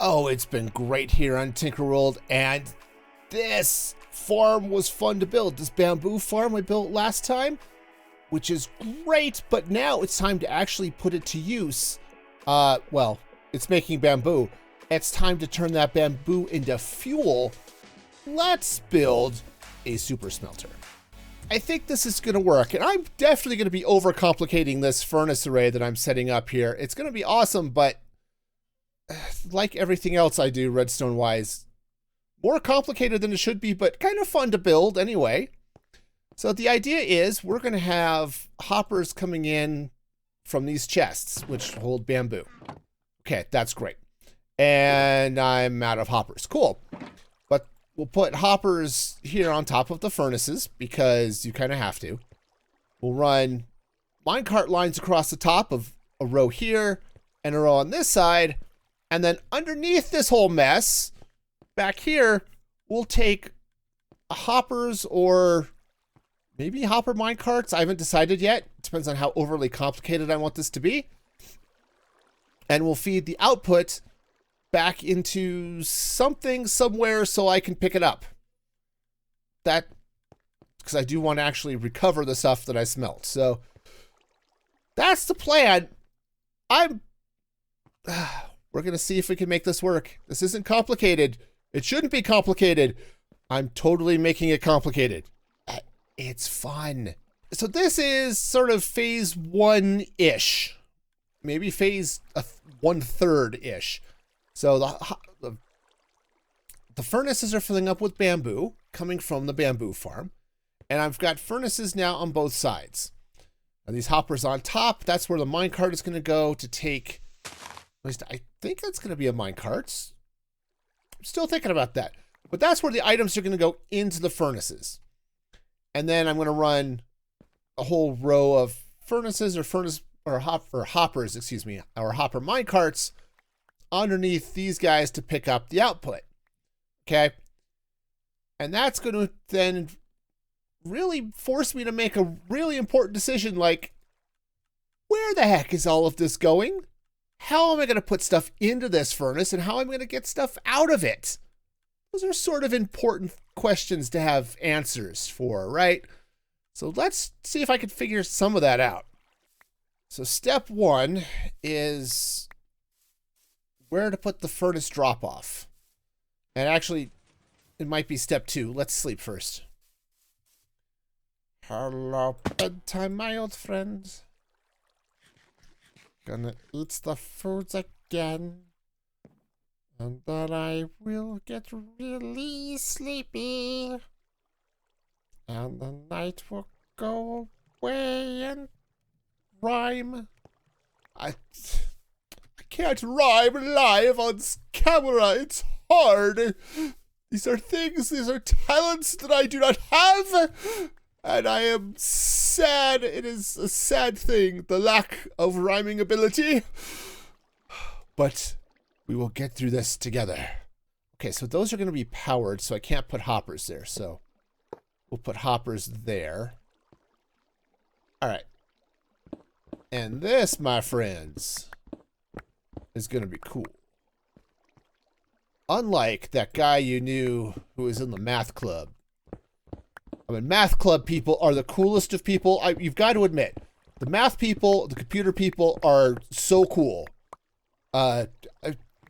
Oh, it's been great here on Tinker World, and this farm was fun to build. This bamboo farm I built last time, which is great, but now it's time to actually put it to use. Well, it's making bamboo. It's time to turn that bamboo into fuel. Let's build a super smelter. I think this is going to work, and I'm definitely going to be overcomplicating this furnace array that I'm setting up here. It's going to be awesome, but like everything else I do redstone-wise, more complicated than it should be, but kind of fun to build anyway. So the idea is we're going to have hoppers coming in from these chests, which hold bamboo. Okay, that's great. And I'm out of hoppers. Cool. But we'll put hoppers here on top of the furnaces because you kind of have to. We'll run minecart lines across the top of a row here and a row on this side. And then underneath this whole mess, back here, we'll take hoppers or maybe hopper minecarts. I haven't decided yet. It depends on how overly complicated I want this to be. And we'll feed the output back into something somewhere so I can pick it up. That, because I do want to actually recover the stuff that I smelt. So that's the plan. We're going to see if we can make this work. This isn't complicated. It shouldn't be complicated. I'm totally making it complicated. It's fun. So this is sort of phase 1-ish. Maybe phase 1/3-ish. So the furnaces are filling up with bamboo coming from the bamboo farm. And I've got furnaces now on both sides. And these hoppers on top, that's where the minecart is going to go to take. At least I think that's going to be a minecart. I'm still thinking about that. But that's where the items are going to go into the furnaces. And then I'm going to run a whole row of furnaces or hoppers, excuse me, or hopper minecarts underneath these guys to pick up the output. Okay? And that's going to then really force me to make a really important decision like, where the heck is all of this going? How am I going to put stuff into this furnace and how am I going to get stuff out of it? Those are sort of important questions to have answers for, right? So let's see if I can figure some of that out. So step 1 is where to put the furnace drop off. And actually, it might be step 2. Let's sleep first. Hello, bedtime, my old friend. Gonna eat the foods again. And then I will get really sleepy. And the night will go away and rhyme. I can't rhyme live on camera. It's hard. These are talents that I do not have. And I am sad. It is a sad thing, the lack of rhyming ability. But we will get through this together. Okay, so those are going to be powered, so I can't put hoppers there. So we'll put hoppers there. All right. And this, my friends, is going to be cool. Unlike that guy you knew who was in the math club. I mean, math club people are the coolest of people. You've got to admit, the math people, the computer people are so cool.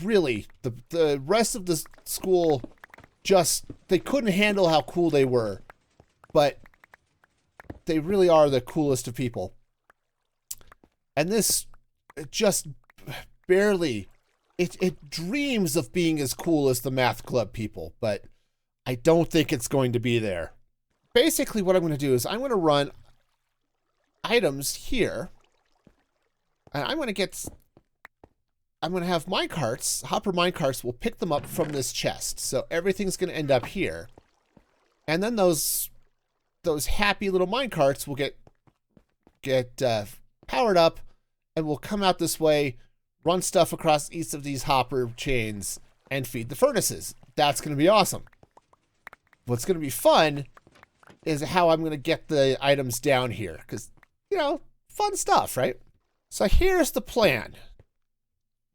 Really, the rest of the school they couldn't handle how cool they were. But they really are the coolest of people. And this just barely, it dreams of being as cool as the math club people, but I don't think it's going to be there. Basically, what I'm going to do is I'm going to run items here, and I'm going to have minecarts, hopper minecarts will pick them up from this chest. So everything's going to end up here. And then those happy little minecarts will get powered up and will come out this way, run stuff across each of these hopper chains, and feed the furnaces. That's going to be awesome. What's going to be fun is how I'm going to get the items down here. Because, fun stuff, right? So here's the plan.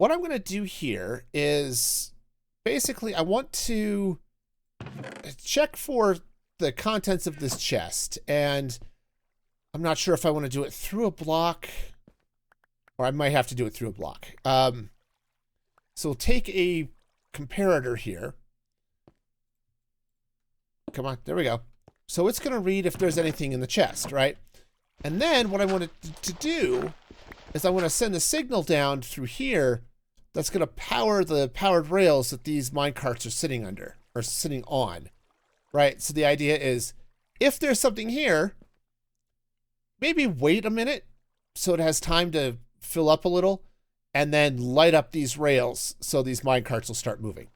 what I'm going to do here is basically I want to check for the contents of this chest, and I'm not sure if I want to do it through a block, or I might have to do it through a block. So we'll take a comparator here. Come on, there we go. So it's going to read if there's anything in the chest, right? And then what I want to do is I want to send a signal down through here that's going to power the powered rails that these minecarts are sitting under, or sitting on, right? So the idea is, if there's something here, maybe wait a minute so it has time to fill up a little, and then light up these rails so these minecarts will start moving.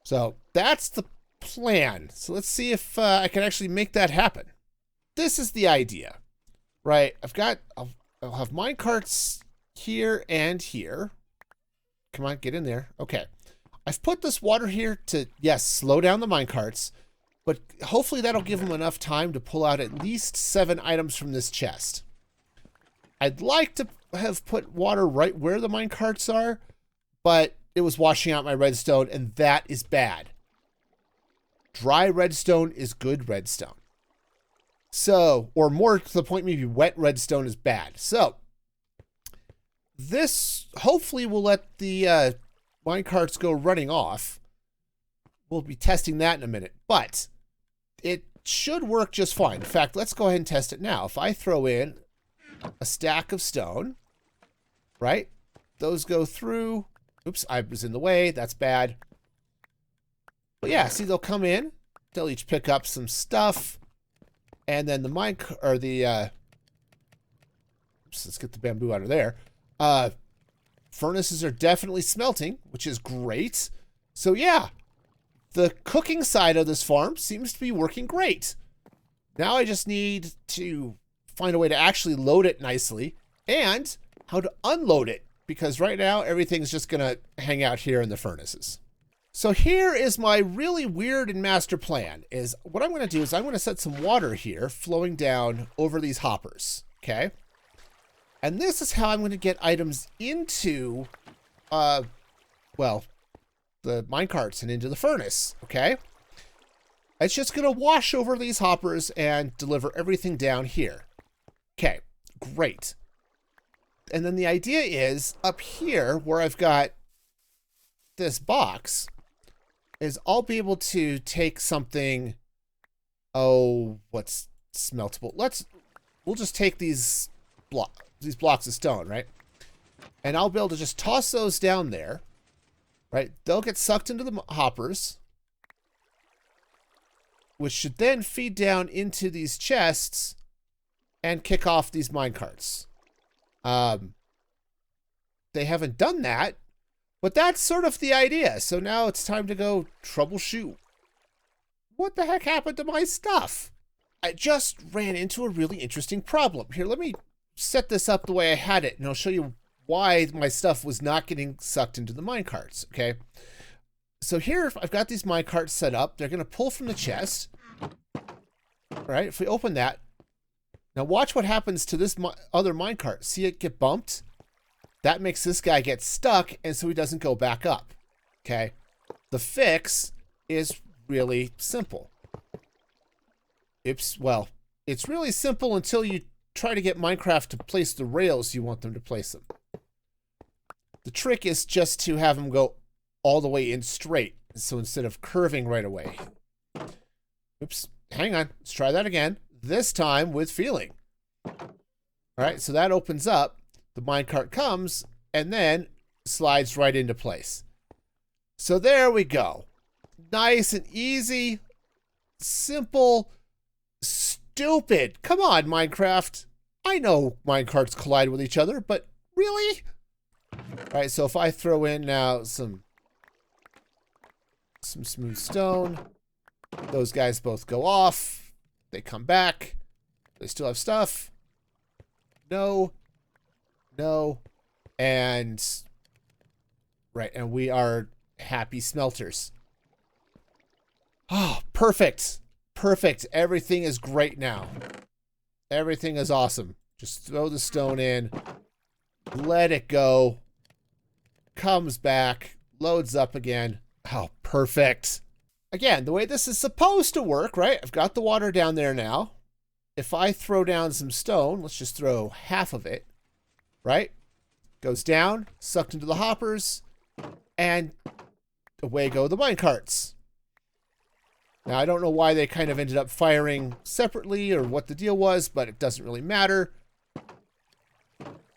So that's the plan. So let's see if I can actually make that happen. This is the idea, right? I'll have minecarts here and here. Come on, get in there. Okay. I've put this water here to, yes, slow down the minecarts, but hopefully that'll give them enough time to pull out at least 7 items from this chest. I'd like to have put water right where the minecarts are, but it was washing out my redstone, and that is bad. Dry redstone is good redstone. So, or more to the point, maybe wet redstone is bad. So, this hopefully will let the minecarts go running off. We'll be testing that in a minute, but it should work just fine. In fact, let's go ahead and test it now. If I throw in a stack of stone, right? Those go through. Oops, I was in the way. That's bad. But yeah, see, they'll come in. They'll each pick up some stuff. And then the oops, let's get the bamboo out of there. Furnaces are definitely smelting, which is great. So yeah, the cooking side of this farm seems to be working great. Now I just need to find a way to actually load it nicely and how to unload it, because right now everything's just gonna hang out here in the furnaces. So here is my really weird and master plan. Is what I'm going to do is I'm going to set some water here flowing down over these hoppers, okay? And this is how I'm going to get items into, well, the minecarts and into the furnace, okay? It's just going to wash over these hoppers and deliver everything down here. Okay, great. And then the idea is up here where I've got this box is I'll be able to take something, what's smeltable? We'll just take these blocks of stone, right? And I'll be able to just toss those down there, right? They'll get sucked into the hoppers, which should then feed down into these chests and kick off these minecarts. They haven't done that, but that's sort of the idea. So now it's time to go troubleshoot. What the heck happened to my stuff? I just ran into a really interesting problem. Here, let me set this up the way I had it, and I'll show you why my stuff was not getting sucked into the minecarts, okay? So here, I've got these minecarts set up. They're going to pull from the chest. All right, if we open that. Now watch what happens to this other minecart. See it get bumped? That makes this guy get stuck, and so he doesn't go back up, okay? The fix is really simple. Well, it's really simple until you try to get Minecraft to place the rails you want them to place them. The trick is just to have them go all the way in straight, so instead of curving right away. Oops, hang on, let's try that again. This time with feeling. All right, so that opens up. The minecart comes and then slides right into place. So there we go. Nice and easy, simple, stupid. Come on, Minecraft. I know minecarts collide with each other, but really? All right, so if I throw in now some smooth stone, those guys both go off. They come back. They still have stuff. No. And right, and we are happy smelters. Oh, perfect. Everything is great now. Everything is awesome. Just throw the stone in, let it go, comes back, loads up again. Oh, perfect. Again, the way this is supposed to work, right? I've got the water down there now. If I throw down some stone, let's just throw half of it, right? Goes down, sucked into the hoppers, and away go the mine carts. Now, I don't know why they kind of ended up firing separately or what the deal was, but it doesn't really matter.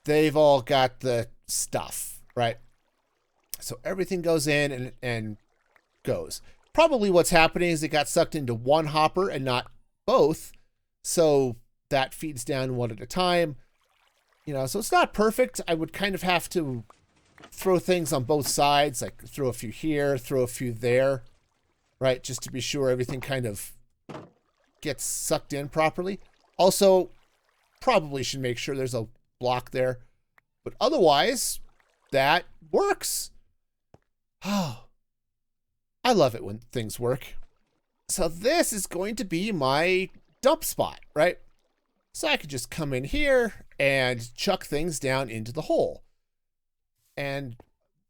They've all got the stuff, right? So everything goes in and goes. Probably what's happening is it got sucked into one hopper and not both. So that feeds down one at a time. You know, so it's not perfect. I would kind of have to throw things on both sides, like throw a few here, throw a few there, right? Just to be sure everything kind of gets sucked in properly. Also, probably should make sure there's a block there. But otherwise, that works. Oh, I love it when things work. So this is going to be my dump spot, right? So I could just come in here and chuck things down into the hole. And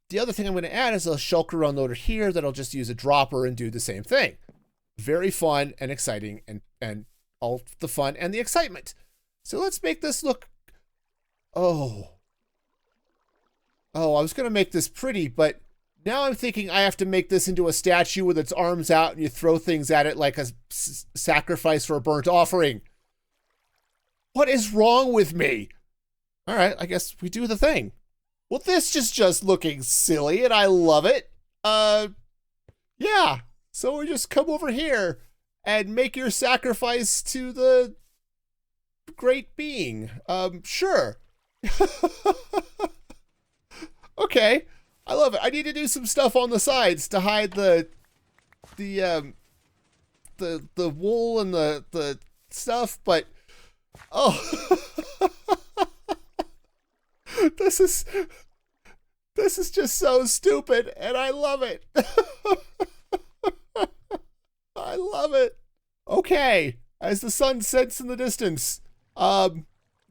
the other thing I'm going to add is a shulker unloader here that'll just use a dropper and do the same thing. Very fun and exciting, and all the fun and the excitement. So let's make this look... Oh, I was going to make this pretty, but now I'm thinking I have to make this into a statue with its arms out and you throw things at it like a sacrifice for a burnt offering. What is wrong with me? All right, I guess we do the thing. Well, this is just looking silly, and I love it. Yeah. So we just come over here and make your sacrifice to the great being. Sure. Okay. I love it. I need to do some stuff on the sides to hide the wool and the stuff, but oh, this is just so stupid, and I love it. I love it. Okay, as the sun sets in the distance,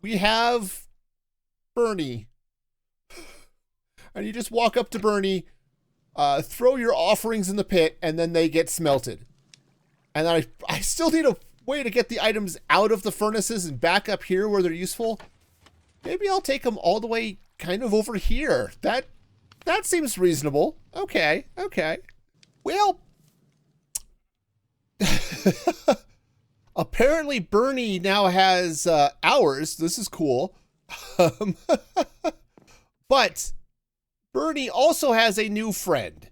we have Burnie. And you just walk up to Burnie, throw your offerings in the pit, and then they get smelted. And I still need a way to get the items out of the furnaces and back up here where they're useful. Maybe I'll take them all the way kind of over here. That seems reasonable. Okay. Well, apparently Burnie now has hours. This is cool. But Burnie also has a new friend.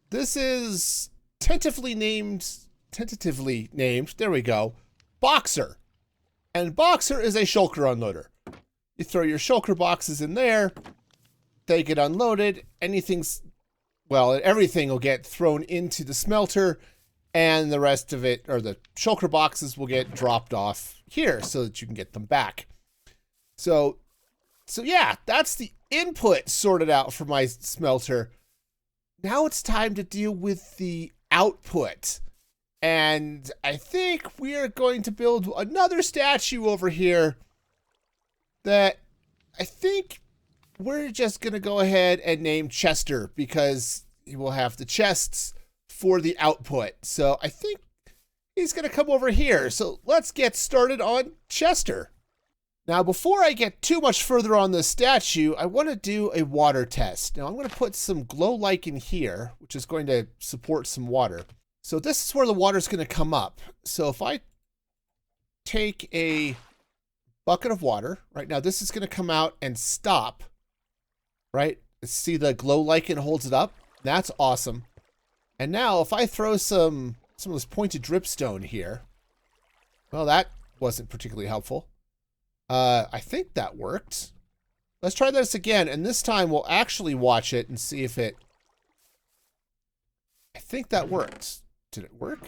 This is tentatively named, there we go, Boxer. And Boxer is a shulker unloader. You throw your shulker boxes in there, they get unloaded, everything will get thrown into the smelter, and the rest of it, or the shulker boxes, will get dropped off here so that you can get them back. So yeah, that's the input sorted out for my smelter. Now it's time to deal with the output. And I think we are going to build another statue over here that I think we're just going to go ahead and name Chester, because he will have the chests for the output. So I think he's going to come over here. So let's get started on Chester. Now, before I get too much further on this statue, I want to do a water test. Now, I'm going to put some glow lichen here, which is going to support some water. So this is where the water is going to come up. So if I take a bucket of water, right now, this is going to come out and stop, right? See the glow lichen holds it up? That's awesome. And now if I throw some of this pointed dripstone here, well, that wasn't particularly helpful. I think that worked. Let's try this again, and this time we'll actually watch it and see if it... I think that worked. Did it work?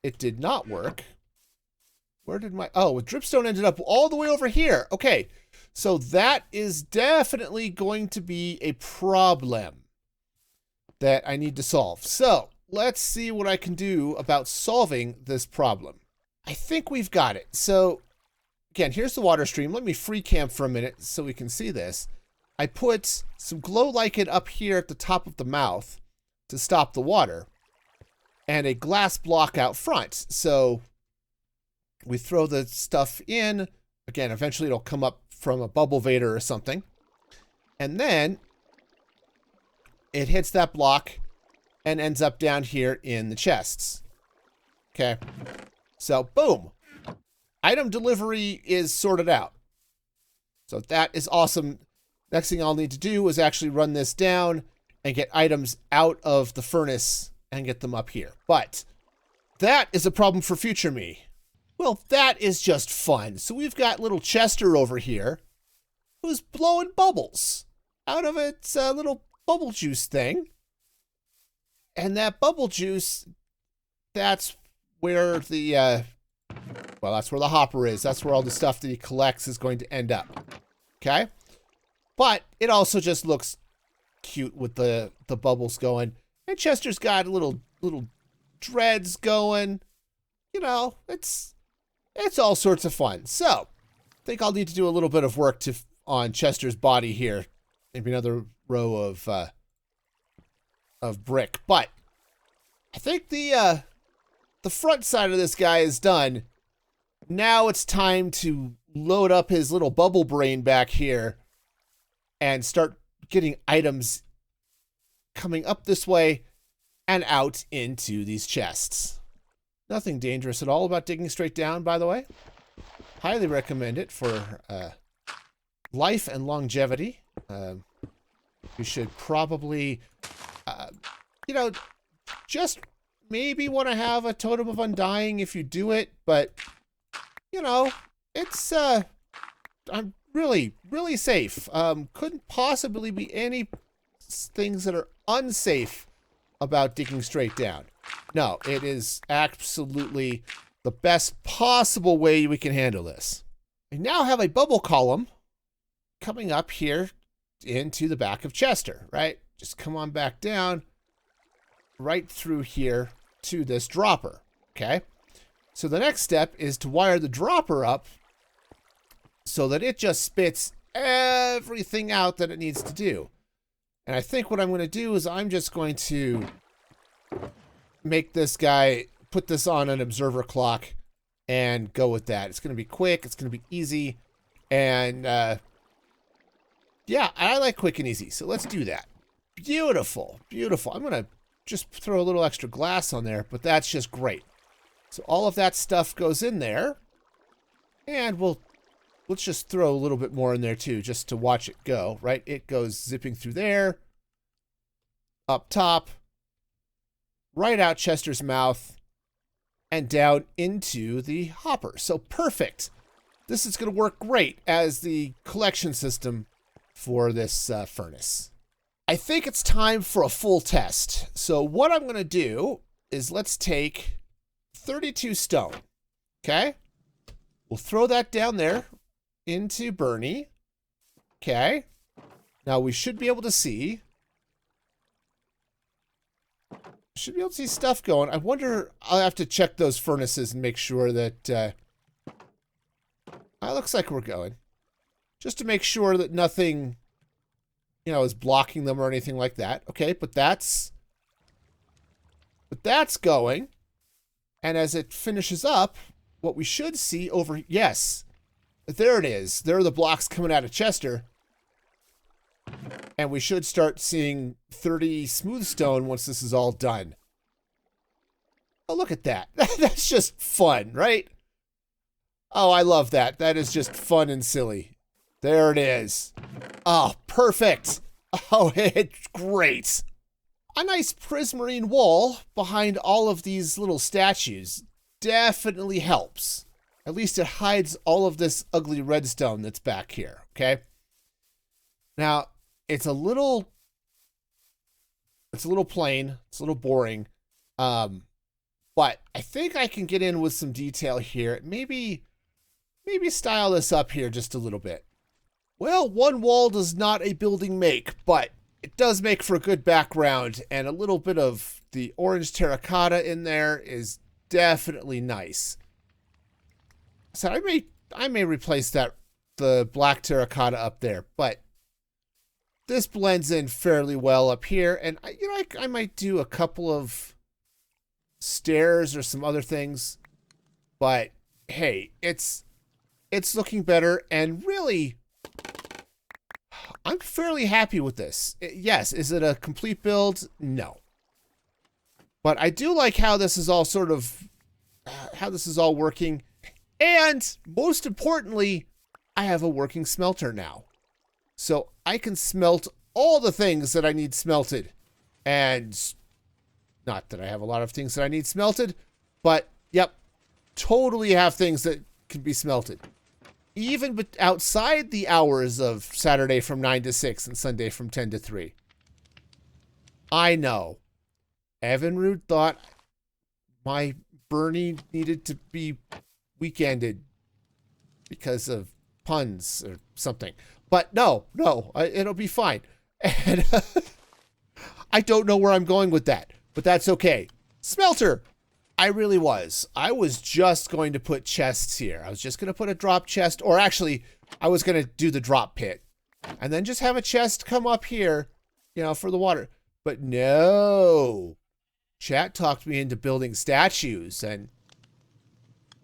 It did not work. Where did my... Oh, dripstone ended up all the way over here. Okay, so that is definitely going to be a problem that I need to solve. So let's see what I can do about solving this problem. I think we've got it. So again, here's the water stream. Let me free camp for a minute so we can see this. I put some glow lichen up here at the top of the mouth to stop the water, and a glass block out front. So we throw the stuff in. Again, eventually it'll come up from a bubble vader or something. And then it hits that block and ends up down here in the chests. Okay. So, boom. Item delivery is sorted out. So that is awesome. Next thing I'll need to do is actually run this down and get items out of the furnace and get them up here. But that is a problem for future me. Well, that is just fun. So we've got little Chester over here who's blowing bubbles out of its little bubble juice thing. And that bubble juice, that's where the, well, that's where the hopper is. That's where all the stuff that he collects is going to end up. Okay? But it also just looks cute with the bubbles going. And Chester's got little dreads going. You know, it's all sorts of fun. So, I think I'll need to do a little bit of work on Chester's body here. Maybe another row of brick. But I think the front side of this guy is done. Now it's time to load up his little bubble brain back here and start getting items coming up this way and out into these chests. Nothing dangerous at all about digging straight down, by the way. Highly recommend it for life and longevity. You should probably, you know, just maybe want to have a totem of undying if you do it, but, you know, it's, I'm really, really safe. Couldn't possibly be any things that are unsafe about digging straight down. No, it is absolutely the best possible way we can handle this. I now have a bubble column coming up here into the back of Chester, right? Just come on back down right through here to this dropper, okay? So the next step is to wire the dropper up so that it just spits everything out that it needs to do. And I think what I'm going to do is I'm just going to make this guy, put this on an observer clock and go with that. It's going to be quick. It's going to be easy. And, yeah, I like quick and easy. So let's do that. Beautiful. Beautiful. I'm going to just throw a little extra glass on there, but that's just great. So all of that stuff goes in there. And let's just throw a little bit more in there too, just to watch it go, right? It goes zipping through there, up top, right out Chester's mouth, and down into the hopper. So perfect. This is going to work great as the collection system for this furnace. I think it's time for a full test. So what I'm going to do is let's take 32 stone, okay? We'll throw that down there into Burnie, okay? Now we should be able to see stuff going. I wonder, I'll have to check those furnaces and make sure that, it looks like we're going. Just to make sure that nothing, you know, is blocking them or anything like that. Okay, but that's going. And as it finishes up, what we should see over, yes, there it is. There are the blocks coming out of Chester. And we should start seeing 30 smooth stone once this is all done. Oh, look at that. That's just fun, right? Oh, I love that. That is just fun and silly. There it is. Oh, perfect. Oh, it's great. A nice prismarine wall behind all of these little statues definitely helps. At least it hides all of this ugly redstone that's back here, okay? Now, it's a little plain, it's a little boring, but I think I can get in with some detail here. Maybe style this up here just a little bit. Well, one wall does not a building make, but it does make for a good background, and a little bit of the orange terracotta in there is definitely nice. So I may replace the black terracotta up there, but this blends in fairly well up here. And I might do a couple of stairs or some other things, but hey, it's looking better, and really, I'm fairly happy with this. Yes, is it a complete build? No. But I do like how this is all sort of, how this is all working. And most importantly, I have a working smelter now. So I can smelt all the things that I need smelted. And not that I have a lot of things that I need smelted, but yep, totally have things that can be smelted. Even outside the hours of Saturday from 9 to 6 and Sunday from 10 to 3. I know. Evinrude thought my Burnie needed to be weekended because of puns or something. But no, it'll be fine. And I don't know where I'm going with that, but that's okay. Smelter. I was just going to put chests here. I was just going to put a drop chest, or actually, I was going to do the drop pit and then just have a chest come up here, for the water. But no, chat talked me into building statues, and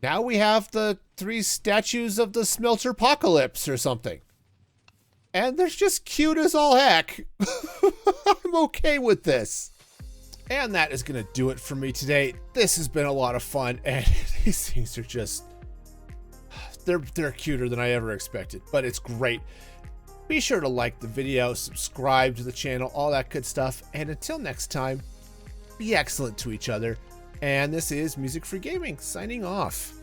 now we have the 3 statues of the Smelter-pocalypse or something. And they're just cute as all heck. I'm okay with this. And that is going to do it for me today. This has been a lot of fun, and these things are just, they're cuter than I ever expected, but it's great. Be sure to like the video, subscribe to the channel, all that good stuff. And until next time, be excellent to each other. And this is Music Free Gaming signing off.